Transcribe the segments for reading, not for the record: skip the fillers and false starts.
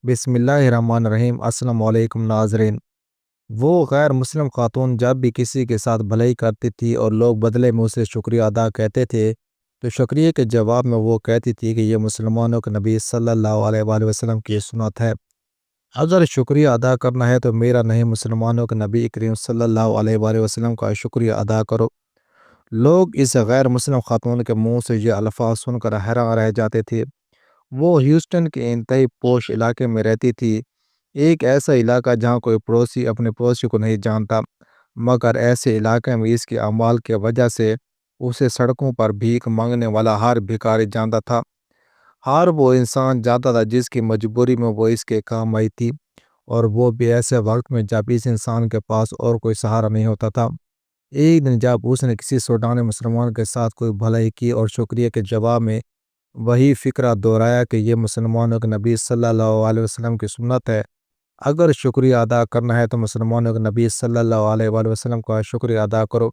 بسم اللہ الرحمن الرحیم۔ السلام علیکم ناظرین۔ وہ غیر مسلم خاتون جب بھی کسی کے ساتھ بھلائی کرتی تھی اور لوگ بدلے میں اسے شکریہ ادا کہتے تھے تو شکریہ کے جواب میں وہ کہتی تھی کہ یہ مسلمانوں کے نبی صلی اللہ علیہ وآلہ وسلم کی سنت ہے۔ اگر شکریہ ادا کرنا ہے تو میرا نہیں، مسلمانوں کے نبی کریم صلی اللہ علیہ وآلہ وسلم کا شکریہ ادا کرو۔ لوگ اس غیر مسلم خاتون کے منہ سے یہ الفاظ سن کر حیران رہ جاتے تھے۔ وہ ہیوسٹن کے انتہائی پوش علاقے میں رہتی تھی، ایک ایسا علاقہ جہاں کوئی پڑوسی اپنے پڑوسی کو نہیں جانتا، مگر ایسے علاقے میں اس کے اعمال کی وجہ سے اسے سڑکوں پر بھیک مانگنے والا ہر بھکاری جانتا تھا، ہر وہ انسان جانتا تھا جس کی مجبوری میں وہ اس کے کام آئی تھی، اور وہ بھی ایسے وقت میں جب اس انسان کے پاس اور کوئی سہارا نہیں ہوتا تھا۔ ایک دن جب اس نے کسی سوڈانی مسلمان کے ساتھ کوئی بھلائی کی اور شکریہ کے جواب میں وہی فکرہ دہرایا کہ یہ مسلمانوں کے نبی صلی اللہ علیہ وسلم کی سنت ہے، اگر شکریہ ادا کرنا ہے تو مسلمانوں کے نبی صلی اللہ علیہ وآلہ وسلم کا شکریہ ادا کرو،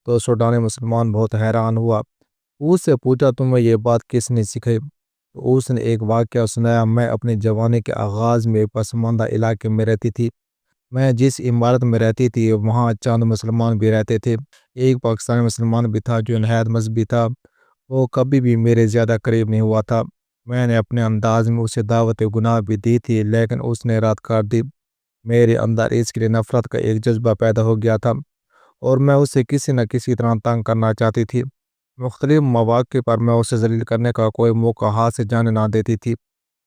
تو سوڈانی مسلمان بہت حیران ہوا۔ اس سے پوچھا تمہیں یہ بات کس نے سکھائی؟ تو اس نے ایک واقعہ سنایا۔ میں اپنی جوانی کے آغاز میں ایک پسماندہ علاقے میں رہتی تھی۔ میں جس عمارت میں رہتی تھی وہاں چند مسلمان بھی رہتے تھے۔ ایک پاکستانی مسلمان بھی تھا جو نہایت مذہبی تھا، وہ کبھی بھی میرے زیادہ قریب نہیں ہوا تھا۔ میں نے اپنے انداز میں اسے دعوت گناہ بھی دی تھی لیکن اس نے رد کر دی۔ میرے اندر اس کے لیے نفرت کا ایک جذبہ پیدا ہو گیا تھا اور میں اسے کسی نہ کسی طرح تنگ کرنا چاہتی تھی۔ مختلف مواقع پر میں اسے ذلیل کرنے کا کوئی موقع ہاتھ سے جانے نہ دیتی تھی۔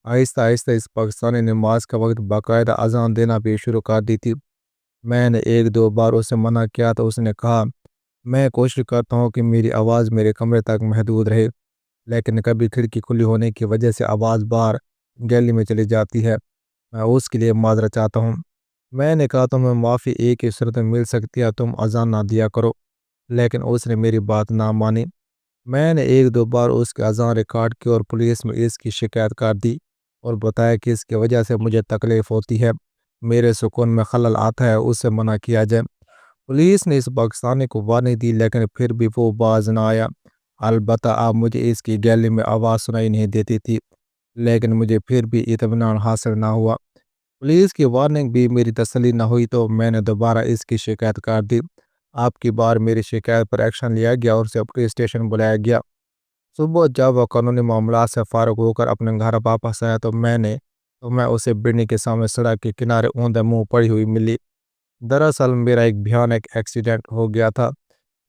آہستہ آہستہ اس پاکستانی نماز کا وقت باقاعدہ اذان دینا بھی شروع کر دی تھی۔ میں نے ایک دو بار اسے منع کیا تو اس نے کہا، میں کوشش کرتا ہوں کہ میری آواز میرے کمرے تک محدود رہے، لیکن کبھی کھڑکی کھلی ہونے کی وجہ سے آواز باہر گلی میں چلی جاتی ہے۔ میں اس کے لیے معذرت چاہتا ہوں۔ میں نے کہا تمہیں معافی ایک ہی صورت میں مل سکتی ہے، تم اذان نہ دیا کرو، لیکن اس نے میری بات نہ مانی۔ میں نے ایک دو بار اس کے اذان ریکارڈ کی اور پولیس میں اس کی شکایت کر دی اور بتایا کہ اس کی وجہ سے مجھے تکلیف ہوتی ہے، میرے سکون میں خلل آتا ہے، اس سے منع کیا جائے۔ پولیس نے اس پاکستانی کو وارننگ دی لیکن پھر بھی وہ باز نہ آیا۔ البتہ اب مجھے اس کی گیلری میں آواز سنائی نہیں دیتی تھی، لیکن مجھے پھر بھی اطمینان حاصل نہ ہوا۔ پولیس کی وارننگ بھی میری تسلی نہ ہوئی تو میں نے دوبارہ اس کی شکایت کر دی۔ اب کی بار میری شکایت پر ایکشن لیا گیا اور اسے پولیس اسٹیشن بلایا گیا۔ صبح جب وہ قانونی معاملات سے فارغ ہو کر اپنے گھر واپس آیا تو میں اسے بڑھنی کے سامنے سڑک کے کنارے اوندے منہ پڑی ہوئی ملی۔ دراصل میرا ایک بھیانک ایکسیڈنٹ ہو گیا تھا۔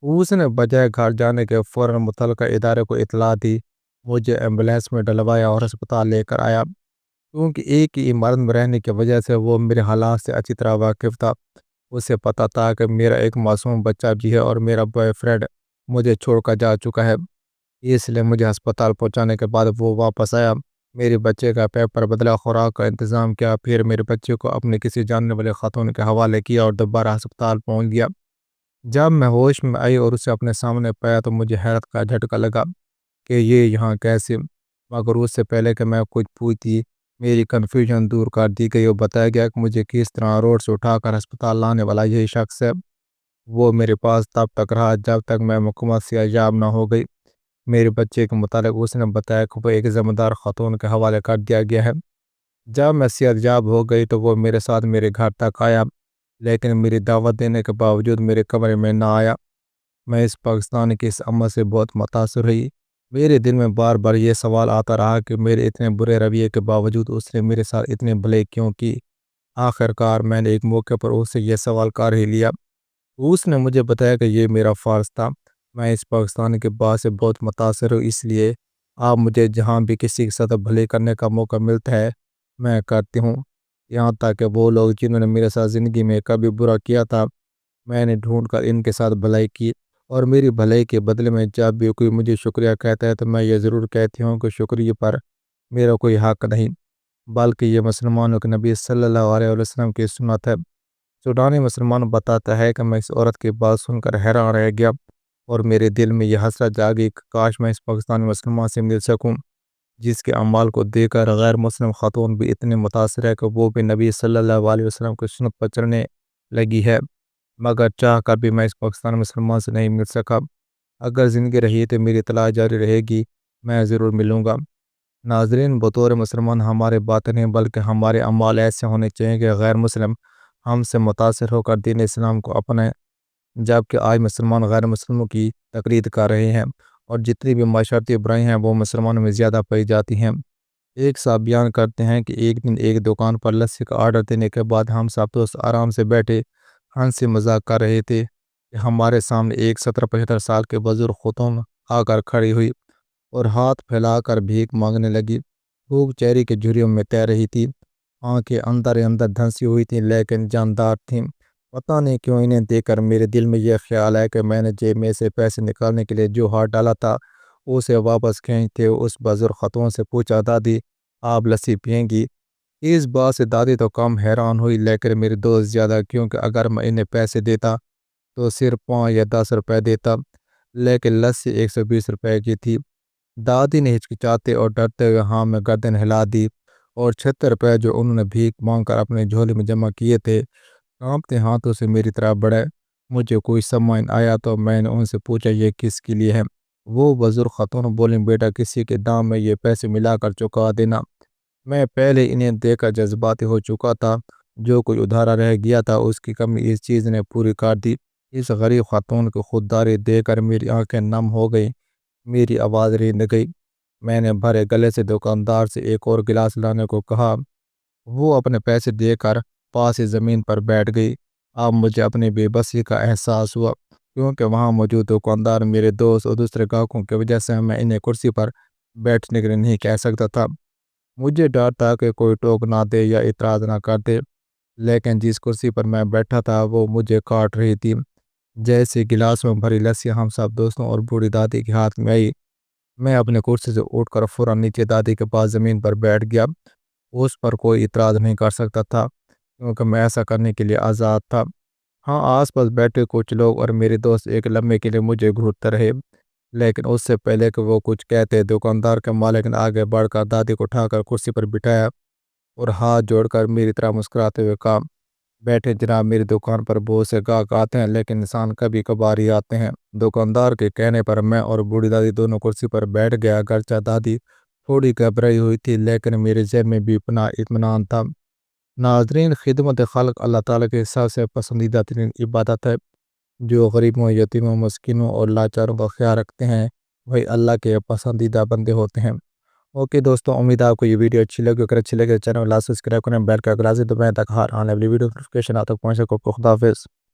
اس نے بجائے گھر جانے کے فوراً متعلقہ ادارے کو اطلاع دی، مجھے ایمبولینس میں ڈلوایا اور ہسپتال لے کر آیا۔ کیونکہ ایک ہی عمارت میں رہنے کی وجہ سے وہ میرے حالات سے اچھی طرح واقف تھا۔ اسے پتہ تھا کہ میرا ایک معصوم بچہ بھی ہے اور میرا بوائے فرینڈ مجھے چھوڑ کر جا چکا ہے، اس لیے مجھے ہسپتال پہنچانے کے بعد وہ واپس آیا، میرے بچے کا پیپر بدلا، خوراک کا انتظام کیا، پھر میرے بچے کو اپنے کسی جاننے والے خاتون کے حوالے کیا اور دوبارہ ہسپتال پہنچ گیا۔ جب میں ہوش میں آئی اور اسے اپنے سامنے پایا تو مجھے حیرت کا جھٹکا لگا کہ یہ یہاں کیسے، مگر اس سے پہلے کہ میں کچھ پوچھتی میری کنفیوژن دور کر دی گئی اور بتایا گیا کہ مجھے کس طرح روڈ سے اٹھا کر ہسپتال لانے والا یہی شخص ہے۔ وہ میرے پاس تب تک رہا جب تک میں مکمل صحتیاب نہ ہو گئی۔ میرے بچے کے متعلق اس نے بتایا کہ وہ ایک ذمہ دار خاتون کے حوالے کر دیا گیا ہے۔ جب میں صحتیاب ہو گئی تو وہ میرے ساتھ میرے گھر تک آیا، لیکن میری دعوت دینے کے باوجود میرے کمرے میں نہ آیا۔ میں اس پاکستان کے اس عمل سے بہت متاثر ہوئی۔ میرے دل میں بار بار یہ سوال آتا رہا کہ میرے اتنے برے رویے کے باوجود اس نے میرے ساتھ اتنے بھلے کیوں کی۔ آخر کار میں نے ایک موقع پر اس سے یہ سوال کر ہی لیا۔ اس نے مجھے بتایا کہ یہ میرا فرض تھا۔ میں اس پاکستان کے بات سے بہت متاثر ہوں، اس لیے آپ مجھے جہاں بھی کسی کے ساتھ بھلے کرنے کا موقع ملتا ہے میں کرتی ہوں، یہاں تک کہ وہ لوگ جنہوں نے میرے ساتھ زندگی میں کبھی برا کیا تھا میں نے ڈھونڈ کر ان کے ساتھ بھلائی کی، اور میری بھلائی کے بدلے میں جب بھی کوئی مجھے شکریہ کہتا ہے تو میں یہ ضرور کہتی ہوں کہ شکریہ پر میرا کوئی حق نہیں، بلکہ یہ مسلمانوں کے نبی صلی اللہ علیہ وسلم کی سنت ہے۔ سوڈانی مسلمان بتاتا ہے کہ میں اس عورت کی بات سن کر حیران رہ گیا اور میرے دل میں یہ حسرت جاگی کہ کاش میں اس پاکستانی مسلمان سے مل سکوں جس کے اعمال کو دیکھ کر غیر مسلم خاتون بھی اتنے متاثر ہے کہ وہ بھی نبی صلی اللہ علیہ وسلم کی سنت پر چلنے لگی ہے، مگر چاہ کر بھی میں اس پاکستانی مسلمان سے نہیں مل سکا۔ اگر زندگی رہی تو میری اطلاع جاری رہے گی، میں ضرور ملوں گا۔ ناظرین، بطور مسلمان ہمارے باتیں نہیں بلکہ ہمارے اعمال ایسے ہونے چاہیے کہ غیر مسلم ہم سے متاثر ہو کر دین اسلام کو اپنے، جبکہ آج مسلمان غیر مسلموں کی تقلید کر رہے ہیں اور جتنی بھی معاشرتی برائی ہیں وہ مسلمانوں میں زیادہ پائی جاتی ہیں۔ ایک صاحب بیان کرتے ہیں کہ ایک دن ایک دکان پر لسی کا آرڈر دینے کے بعد ہم سب دوست آرام سے بیٹھے ہنسی مذاق کر رہے تھے کہ ہمارے سامنے ایک 70-75 سال کے بزرگ خاتون آ کر کھڑی ہوئی اور ہاتھ پھیلا کر بھیک مانگنے لگی۔ بھوک چہرے کے جھریوں میں تیر رہی تھی، آنکھیں اندر اندر دھنسی ہوئی تھیں لیکن جاندار تھیں۔ پتہ نہیں کیوں انہیں دیکھ کر میرے دل میں یہ خیال ہے کہ میں نے جیب میں سے پیسے نکالنے کے لیے جو ہاتھ ڈالا تھا اسے واپس کھینچتے اس بزرگ خاتون سے پوچھا، دادی آپ لسی پئیں گی؟ اس بات سے دادی تو کم حیران ہوئی لیکن میرے دوست زیادہ، کیونکہ اگر میں انہیں پیسے دیتا تو صرف 5 یا 10 روپے دیتا، لیکن لسی 120 روپے کی تھی۔ دادی نے ہچکچاتے اور ڈرتے ہوئے ہاں میں گردن ہلا دی اور 76 روپے جو انہوں نے بھیک مانگ کر اپنے جھولی میں جمع کیے تھے کانپتے ہاتھوں سے میری طرف بڑھے۔ مجھے کوئی سمجھ نہ آیا تو میں نے ان سے پوچھا یہ کس کے لیے ہے؟ وہ بزرگ خاتون بولیں، بیٹا کسی کے دام میں یہ پیسے ملا کر چکا دینا۔ میں پہلے انہیں دیکھ کر جذباتی ہو چکا تھا، جو کوئی ادھارا رہ گیا تھا اس کی کمی اس چیز نے پوری کر دی۔ اس غریب خاتون کی خودداری دیکھ کر میری آنکھیں نم ہو گئی، میری آواز رند گئی۔ میں نے بھرے گلے سے دکاندار سے ایک اور گلاس لانے کو کہا، وہ اپنے پیسے دے کر پاس ہی زمین پر بیٹھ گئی۔ اب مجھے اپنی بے بسی کا احساس ہوا، کیونکہ وہاں موجود دکاندار میرے دوست اور دوسرے گاہکوں کی وجہ سے میں انہیں کرسی پر بیٹھنے کے لیے نہیں کہہ سکتا تھا۔ مجھے ڈر تھا کہ کوئی ٹوک نہ دے یا اعتراض نہ کر دے، لیکن جس کرسی پر میں بیٹھا تھا وہ مجھے کاٹ رہی تھی۔ جیسے گلاس میں بھری لسی ہم سب دوستوں اور بوڑھی دادی کے ہاتھ میں آئی، میں اپنے کرسی سے اٹھ کر فوراً نیچے دادی کے پاس زمین پر بیٹھ گیا۔ اس پر کوئی اعتراض نہیں کر سکتا تھا کیونکہ میں ایسا کرنے کے لیے آزاد تھا۔ ہاں، آس پاس بیٹھے کچھ لوگ اور میرے دوست ایک لمحے کے لیے مجھے گھورتے رہے، لیکن اس سے پہلے کہ وہ کچھ کہتے دکاندار کے مالک نے آگے بڑھ کر دادی کو اٹھا کر کرسی پر بٹھایا اور ہاتھ جوڑ کر میری طرح مسکراتے ہوئے کہا، بیٹھے جناب، میری دکان پر بہت سے گاہک آتے ہیں لیکن انسان کبھی کبھار ہی آتے ہیں۔ دکاندار کے کہنے پر میں اور بوڑھی دادی دونوں کرسی پر بیٹھ گیا، گرچہ دادی تھوڑی گھبرائی ہوئی تھی لیکن میرے ذہن میں بھی اپنا اطمینان تھا۔ ناظرین، خدمت خلق اللہ تعالیٰ کے سب سے پسندیدہ ترین عبادت ہے۔ جو غریبوں، یتیموں، مسکینوں اور لاچاروں کا خیال رکھتے ہیں وہی اللہ کے پسندیدہ بندے ہوتے ہیں۔ اوکے دوستوں، امید ہے آپ کو یہ ویڈیو اچھی لگی، اگر اچھی لگے چینل کو سبسکرائب کریں، بیل کا گلازی دبائیں تاکہ ہر آنے والی ویڈیو نوٹیفیکیشن آپ تک پہنچے۔ خدا حافظ۔